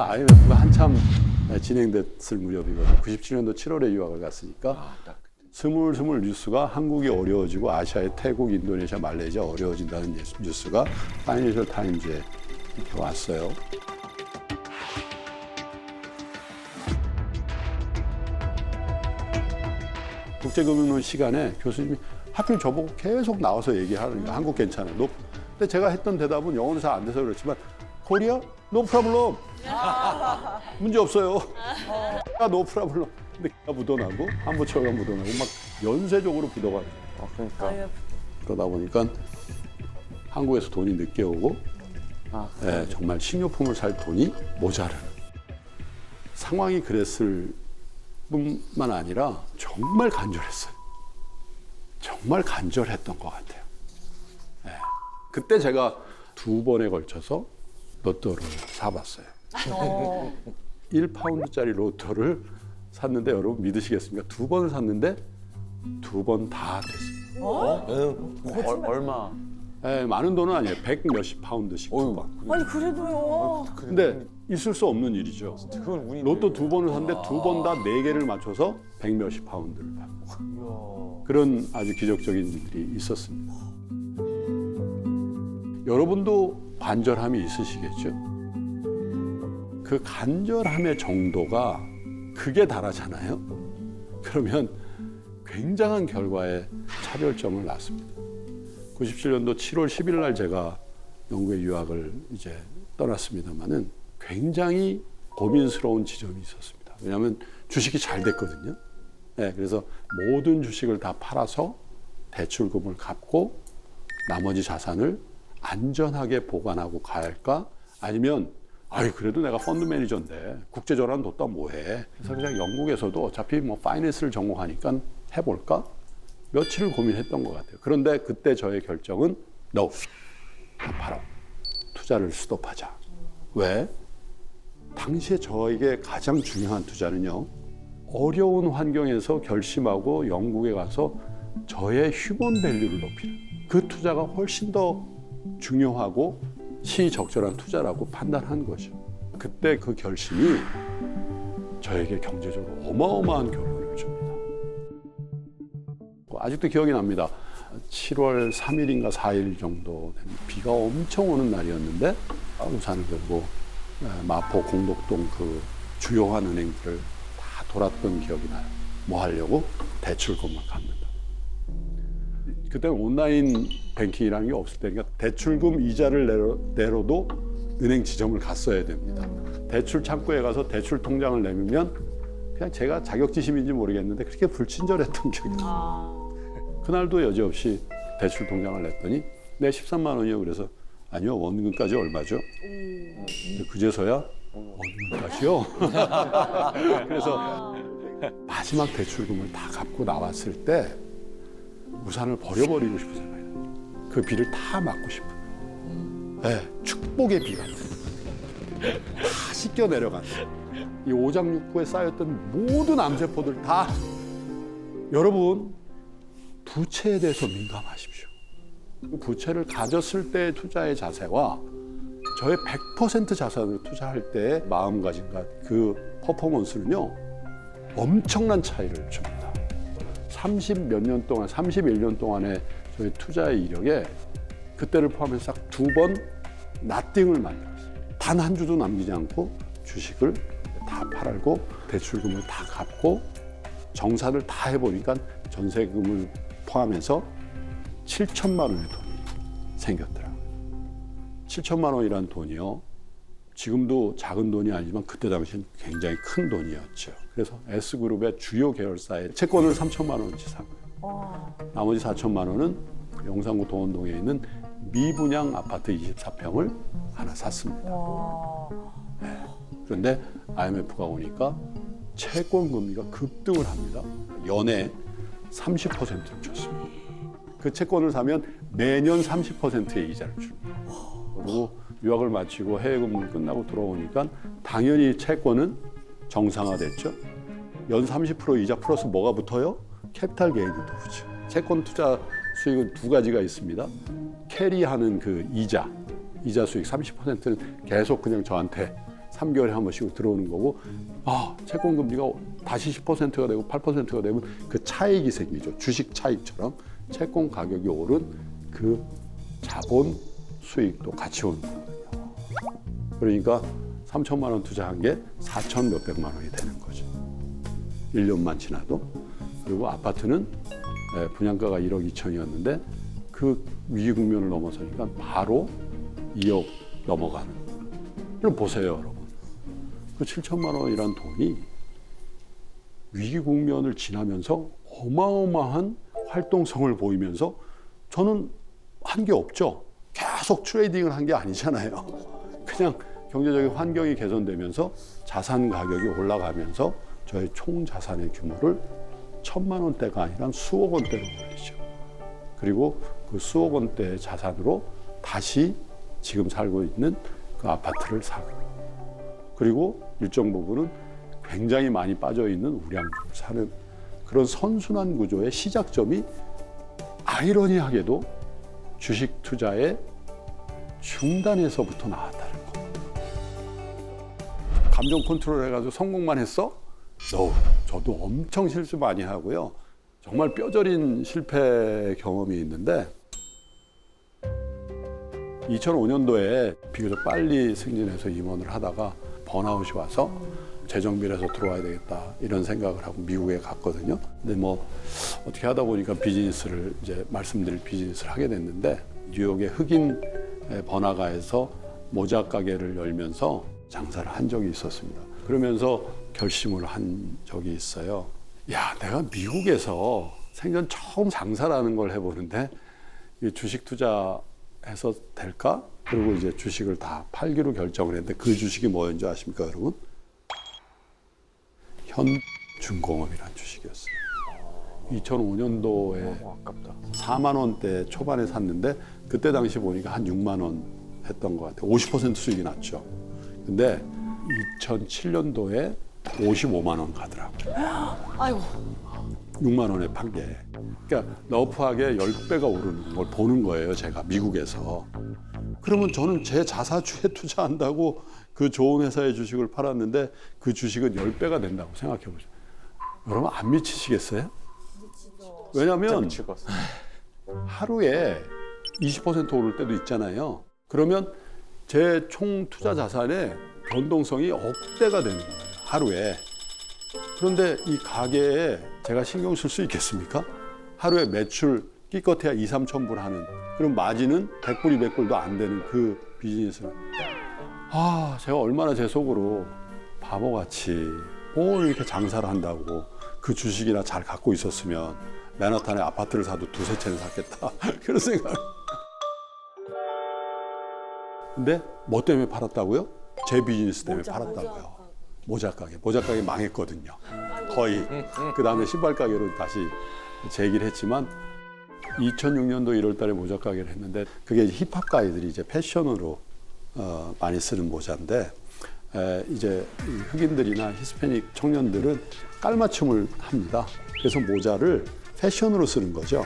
제가 IMF가 한참 진행됐을 무렵이거든요. 97년도 7월에 유학을 갔으니까 스물스물 뉴스가 한국이 어려워지고 아시아의 태국, 인도네시아, 말레이시아 어려워진다는 뉴스가 파이낸셜 타임즈에 이렇게 왔어요. 국제금융론 시간에 교수님이 하필 저보고 계속 나와서 얘기하는 거예요. 한국 괜찮아. 근데 제가 했던 대답은 영어로 잘 안 돼서 그렇지만 코리아? 노 프라블럼. 문제 없어요. 노 프라블럼. 근데 기가 묻어나고 한부처가 묻어나고 막 연쇄적으로 부도가 돼요. 그러니까. 그러다 보니까 한국에서 돈이 늦게 오고 정말 식료품을 살 돈이 모자라는 상황이 그랬을 뿐만 아니라 정말 간절했어요. 정말 간절했던 것 같아요. 그때 제가 2번에 걸쳐서 로또를 사봤어요. 1파운드짜리 로또를 샀는데 여러분 믿으시겠습니까? 2번을 샀는데 2번 다 됐어요. 얼마? 많은 돈은 아니에요. 100 몇십 파운드씩 2번. 아니 그래도요. 근데 있을 수 없는 일이죠. 로또 2번을 샀는데 2번 다 4개를 맞춰서 100 몇십 파운드를 받고 그런 아주 기적적인 일들이 있었습니다. 여러분도 간절함이 있으시겠죠? 그 간절함의 정도가 극에 달하잖아요. 그러면 굉장한 결과에 차별점을 낳습니다. 97년도 7월 10일 날 제가 영국에 유학을 이제 떠났습니다만은 굉장히 고민스러운 지점이 있었습니다. 왜냐하면 주식이 잘 됐거든요. 그래서 모든 주식을 다 팔아서 대출금을 갚고 나머지 자산을 안전하게 보관하고 가야 할까? 아니면 그래도 내가 펀드 매니저인데 국제전환 뒀다 뭐해? 그래서 그냥 영국에서도 어차피 뭐 파이낸스를 전공하니까 해볼까? 며칠을 고민했던 것 같아요. 그런데 그때 저의 결정은 No, 다 팔아. 투자를 스톱하자. 왜? 당시에 저에게 가장 중요한 투자는요. 어려운 환경에서 결심하고 영국에 가서 저의 휴먼 밸류를 높이는 그 투자가 훨씬 더 중요하고 시적절한 투자라고 판단한 거죠. 그때 그 결심이 저에게 경제적으로 어마어마한 결론을 줍니다. 아직도 기억이 납니다. 7월 3일인가 4일 정도 되는 비가 엄청 오는 날이었는데 우산을 들고 마포 공덕동 그 주요한 은행들을 다 돌았던 기억이 나요. 뭐 하려고? 대출금을 갚는다. 그때는 온라인 뱅킹이라는 게 없을 때니까 대출금 이자를 내로도 은행 지점을 갔어야 됩니다. 대출 창구에 가서 대출 통장을 내밀면 그냥 제가 자격지심인지 모르겠는데 그렇게 불친절했던 기억이 나요. 그날도 여지없이 대출 통장을 냈더니 내 13만 원이요. 그래서 아니요, 원금까지 얼마죠? 그제서야 원금까지요. 그래서 마지막 대출금을 다 갚고 나왔을 때 우산을 버려버리고 싶은 생각이 나요. 그 비를 다 막고 싶은. 축복의 비 같은. 다 씻겨 내려간. 이 오장육부에 쌓였던 모든 암세포들 다 여러분 부채에 대해서 민감하십시오. 부채를 가졌을 때의 투자의 자세와 저의 100% 자산을 투자할 때의 마음가짐과 그 퍼포먼스는요 엄청난 차이를 줍니다. 30 몇 년 동안, 31년 동안의 저희 투자의 이력에 그때를 포함해서 딱 2번 나띵을 만들었어요. 단 한 주도 남기지 않고 주식을 다 팔고 대출금을 다 갚고 정산을 다 해보니까 전세금을 포함해서 7천만 원의 돈이 생겼더라고요. 7천만 원이란 돈이요. 지금도 작은 돈이 아니지만 그때 당시엔 굉장히 큰 돈이었죠. 그래서 S그룹의 주요 계열사의 채권을 3천만 원어치 산 거예요. 나머지 4천만 원은 용산구 도원동에 있는 미분양 아파트 24평을 하나 샀습니다. 그런데 IMF가 오니까 채권 금리가 급등을 합니다. 연에 30%를 줬습니다. 그 채권을 사면 매년 30%의 이자를 줍니다. 그리고 유학을 마치고 해외 근무 끝나고 돌아오니까 당연히 채권은 정상화됐죠. 연 30% 이자 플러스 뭐가 붙어요? 캐피탈 게인도 붙죠. 채권 투자 수익은 2가지가 있습니다. 캐리하는 그 이자 수익 30%는 계속 그냥 저한테 3개월에 한 번씩 들어오는 거고, 채권 금리가 다시 10%가 되고 8%가 되면 그 차익이 생기죠. 주식 차익처럼 채권 가격이 오른 그 자본 수익도 같이 오는 거거든요. 그러니까 3천만 원 투자한 게 4천 몇백만 원이 되는 거죠. 1년만 지나도. 그리고 아파트는 분양가가 1억 2천이었는데 그 위기 국면을 넘어서니까 바로 2억 넘어가는. 그럼 보세요, 여러분. 그 7천만 원이란 돈이 위기 국면을 지나면서 어마어마한 활동성을 보이면서 저는 한 게 없죠. 계속 트레이딩을 한 게 아니잖아요. 그냥 경제적인 환경이 개선되면서 자산 가격이 올라가면서 저의 총 자산의 규모를 1,000만 원대가 아니라 수억 원대로 올리죠. 그리고 그 수억 원대의 자산으로 다시 지금 살고 있는 그 아파트를 사고, 그리고 일정 부분은 굉장히 많이 빠져 있는 우량주를 사는 그런 선순환 구조의 시작점이 아이러니하게도 주식 투자의 중단에서부터 나왔다는 거. 감정 컨트롤 해가지고 성공만 했어? 저도 엄청 실수 많이 하고요. 정말 뼈저린 실패 경험이 있는데 2005년도에 비교적 빨리 승진해서 임원을 하다가 번아웃이 와서 재정비해서 들어와야 되겠다 이런 생각을 하고 미국에 갔거든요. 근데 뭐 어떻게 하다 보니까 비즈니스를 이제 말씀드릴 비즈니스를 하게 됐는데 뉴욕의 흑인 번화가에서 모자 가게를 열면서 장사를 한 적이 있었습니다. 그러면서 결심을 한 적이 있어요. 야, 내가 미국에서 생전 처음 장사라는 걸 해보는데 주식 투자해서 될까? 그리고 이제 주식을 다 팔기로 결정을 했는데 그 주식이 뭐였는지 아십니까, 여러분? 현중공업이라는 주식이었어요. 2005년도에 4만 원대 초반에 샀는데 그때 당시 보니까 한 6만 원 했던 것 같아요. 50% 수익이 났죠. 근데 2007년도에 55만 원 가더라고요. 아이고. 6만 원에 판 게. 그러니까 러프하게 10배가 오르는 걸 보는 거예요, 제가 미국에서. 그러면 저는 제 자사주에 투자한다고 그 좋은 회사의 주식을 팔았는데 그 주식은 10배가 된다고 생각해 보죠. 여러분 안 미치시겠어요? 왜냐하면 하루에 20% 오를 때도 있잖아요. 그러면 제 총 투자 자산의 변동성이 억대가 되는 거예요, 하루에. 그런데 이 가게에 제가 신경 쓸 수 있겠습니까? 하루에 매출 끼껏해야 2, 3천 불 하는, 그럼 마진은 100불, 200불도 안 되는 그 비즈니스는 제가 얼마나 제 속으로 바보같이 뭘 이렇게 장사를 한다고 그 주식이나 잘 갖고 있었으면 맨하탄에 아파트를 사도 두세 채는 샀겠다 그런 생각. 근데 뭐 때문에 팔았다고요? 제 비즈니스 때문에 팔았다고요. 모자 가게 망했거든요. 거의. 그 다음에 신발 가게로 다시 재기를 했지만 2006년도 1월 달에 모자 가게를 했는데 그게 힙합 가이들이 이제 패션으로 많이 쓰는 모자인데 이제 흑인들이나 히스패닉 청년들은 깔맞춤을 합니다. 그래서 모자를 패션으로 쓰는 거죠.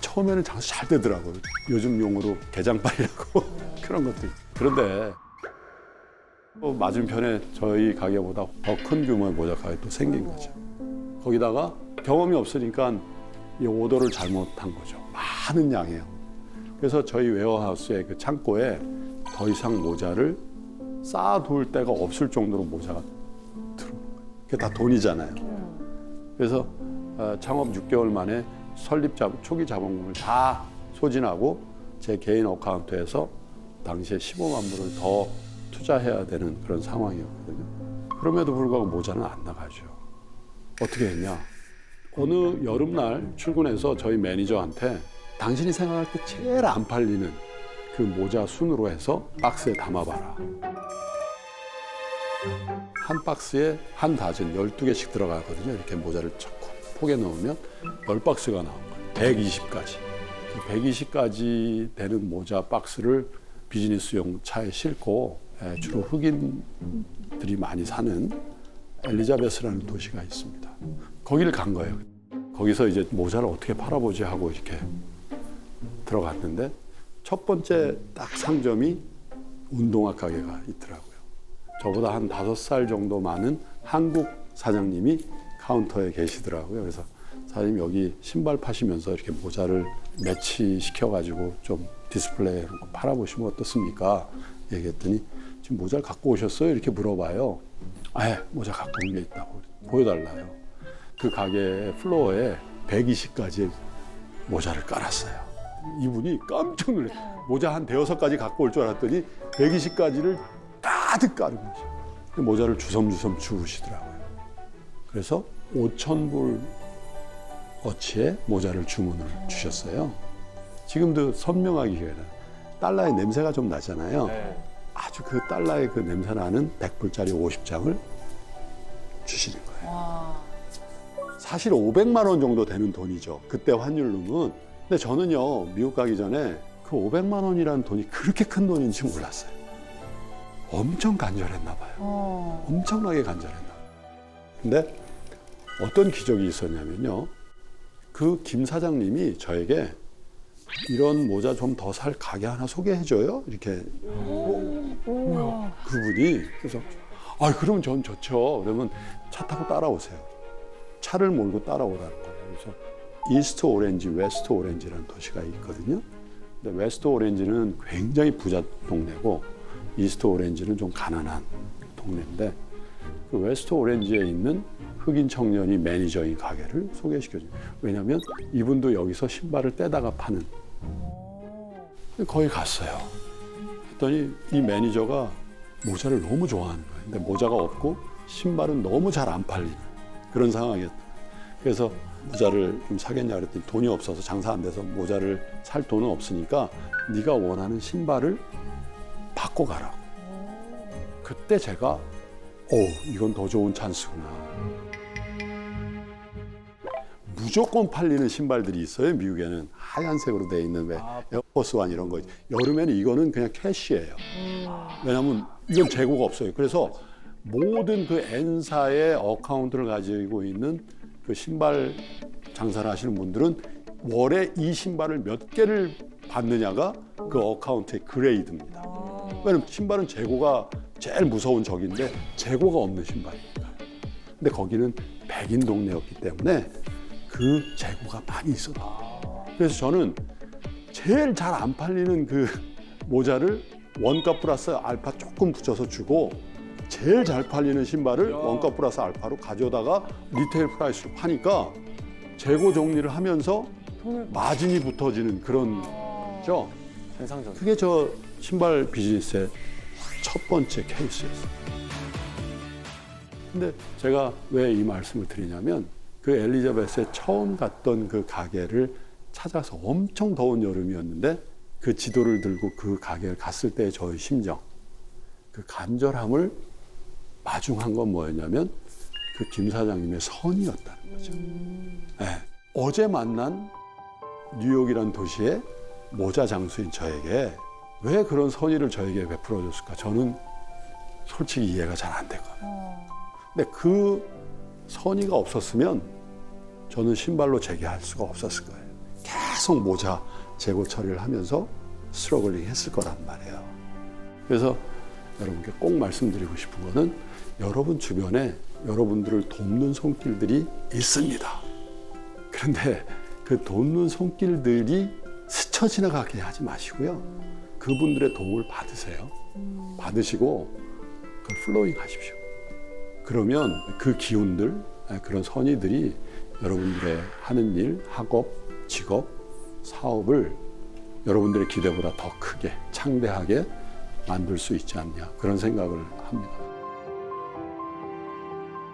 처음에는 장사 잘 되더라고요. 요즘 용어로 개장빨이라고 그런 것들. 그런데 또 맞은편에 저희 가게보다 더 큰 규모의 모자 가게 또 생긴 거죠. 거기다가 경험이 없으니까 이 오더를 잘못한 거죠. 많은 양이에요. 그래서 저희 웨어하우스의 그 창고에 더 이상 모자를 쌓아둘 데가 없을 정도로 모자가 들어오는 거예요. 그게 다 돈이잖아요. 그래서 창업 6개월 만에 초기 자본금을 다 소진하고 제 개인 어카운트에서 당시에 15만 불을 더 투자해야 되는 그런 상황이었거든요. 그럼에도 불구하고 모자는 안 나가죠. 어떻게 했냐? 어느 여름날 출근해서 저희 매니저한테 당신이 생각할 때 제일 안 팔리는 그 모자 순으로 해서 박스에 담아봐라. 한 박스에 한 다즌 12개씩 들어가거든요. 이렇게 모자를 폭에 넣으면 10박스가 나온 거예요. 120가지. 120가지 되는 모자 박스를 비즈니스용 차에 싣고 주로 흑인들이 많이 사는 엘리자베스라는 도시가 있습니다. 거기를 간 거예요. 거기서 이제 모자를 어떻게 팔아보지 하고 이렇게 들어갔는데 첫 번째 딱 상점이 운동화 가게가 있더라고요. 저보다 한 5살 정도 많은 한국 사장님이 카운터에 계시더라고요. 그래서 사장님 여기 신발 파시면서 이렇게 모자를 매치시켜가지고 좀 디스플레이에 팔아보시면 어떻습니까? 얘기했더니 지금 모자를 갖고 오셨어요? 이렇게 물어봐요. 모자 갖고 온 게 있다고 보여달라요. 그 가게 플로어에 120가지의 모자를 깔았어요. 이분이 깜짝 놀랐어요. 모자 한 5-6가지 갖고 올 줄 알았더니 120가지를 가득 깔은 거죠. 모자를 주섬주섬 주우시더라고요. 그래서 5,000불 어치의 모자를 주문을 주셨어요. 지금도 선명하게 기억나요. 달러의 냄새가 좀 나잖아요. 아주 그 달러의 그 냄새 나는 100불짜리 50장을 주시는 거예요. 와. 사실 500만 원 정도 되는 돈이죠. 그때 환율로는. 근데 저는요, 미국 가기 전에 그 500만 원이라는 돈이 그렇게 큰 돈인지 몰랐어요. 엄청 간절했나 봐요. 엄청나게 간절했나 봐요. 근데 어떤 기적이 있었냐면요. 그 김 사장님이 저에게 이런 모자 좀 더 살 가게 하나 소개해줘요. 이렇게. 그분이. 그래서, 그러면 전 좋죠. 그러면 차 타고 따라오세요. 차를 몰고 따라오라는 거예요. 그래서 이스트 오렌지, 웨스트 오렌지라는 도시가 있거든요. 근데 웨스트 오렌지는 굉장히 부자 동네고 이스트 오렌지는 좀 가난한 동네인데 그 웨스트 오렌지에 있는 흑인 청년이 매니저인 가게를 소개시켜줘요. 왜냐하면 이분도 여기서 신발을 떼다가 파는. 거기 갔어요. 했더니 이 매니저가 모자를 너무 좋아하는 거예요. 근데 모자가 없고 신발은 너무 잘 안 팔리는 그런 상황이었다. 그래서 모자를 좀 사겠냐 그랬더니 돈이 없어서 장사 안 돼서 모자를 살 돈은 없으니까 네가 원하는 신발을 바꿔가라고. 그때 제가 이건 더 좋은 찬스구나. 무조건 팔리는 신발들이 있어요. 미국에는 하얀색으로 돼 있는 왜 에어포스원 이런 거. 여름에는 이거는 그냥 캐시예요. 왜냐하면 이건 재고가 없어요. 그래서 모든 그 N사의 어카운트를 가지고 있는 그 신발 장사를 하시는 분들은 월에 이 신발을 몇 개를 받느냐가 그 어카운트의 그레이드입니다. 왜냐하면 신발은 재고가 제일 무서운 적인데 재고가 없는 신발입니다. 근데 거기는 백인 동네였기 때문에 그 재고가 많이 있었다. 그래서 저는 제일 잘 안 팔리는 그 모자를 원가 플러스 알파 조금 붙여서 주고 제일 잘 팔리는 신발을 원가 플러스 알파로 가져다가 리테일 프라이스로 파니까 재고 정리를 하면서 마진이 붙어지는 그런 죠. 생상적. 그게 저 신발 비즈니스의 첫 번째 케이스였어요. 근데 제가 왜 이 말씀을 드리냐면 그 엘리자베스에 처음 갔던 그 가게를 찾아서 엄청 더운 여름이었는데 그 지도를 들고 그 가게를 갔을 때의 저의 심정, 그 간절함을 마중한 건 뭐였냐면 그 김 사장님의 선이었다는 거죠. 네. 어제 만난 뉴욕이라는 도시의 모자 장수인 저에게 왜 그런 선의를 저에게 베풀어줬을까? 저는 솔직히 이해가 잘 안 되거든요. 근데 그 선의가 없었으면 저는 신발로 재개할 수가 없었을 거예요. 계속 모자 재고 처리를 하면서 스트러글링 했을 거란 말이에요. 그래서 여러분께 꼭 말씀드리고 싶은 거는 여러분 주변에 여러분들을 돕는 손길들이 있습니다. 그런데 그 돕는 손길들이 스쳐 지나가게 하지 마시고요. 그분들의 도움을 받으세요. 받으시고 그걸 플로잉 하십시오. 그러면 그 기운들, 그런 선의들이 여러분들의 하는 일, 학업, 직업, 사업을 여러분들의 기대보다 더 크게, 창대하게 만들 수 있지 않냐, 그런 생각을 합니다.